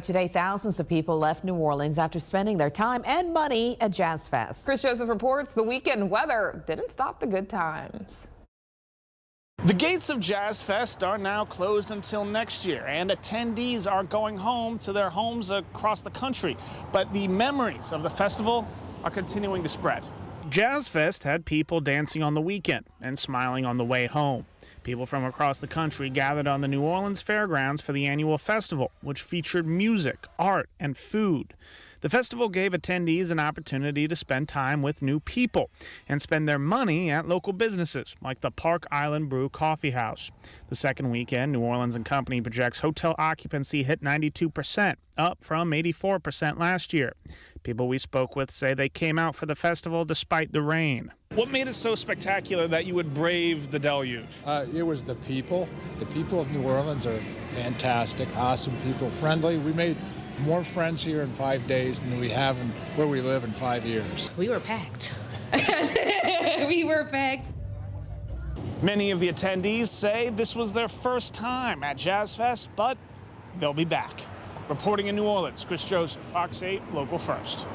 Today, thousands of people left New Orleans after spending their time and money at Jazz Fest. Chris Joseph reports the weekend weather didn't stop the good times. The gates of Jazz Fest are now closed until next year, and attendees are going home to their homes across the country. But the memories of the festival are continuing to spread. Jazz Fest had people dancing on the weekend and smiling on the way home. People from across the country gathered on the New Orleans Fairgrounds for the annual festival, which featured music, art, and food. The festival gave attendees an opportunity to spend time with new people and spend their money at local businesses like the Park Island Brew Coffee House. The second weekend, New Orleans and Company projects hotel occupancy hit 92%, up from 84% last year. People we spoke with say they came out for the festival despite the rain. What made it so spectacular that you would brave the deluge? It was the people. The people of New Orleans are fantastic, awesome people, friendly. We made more friends here in 5 days than we have in where we live in 5 years. We were packed. We were packed. Many of the attendees say this was their first time at Jazz Fest, but they'll be back. Reporting in New Orleans, Chris Joseph, Fox 8, Local First.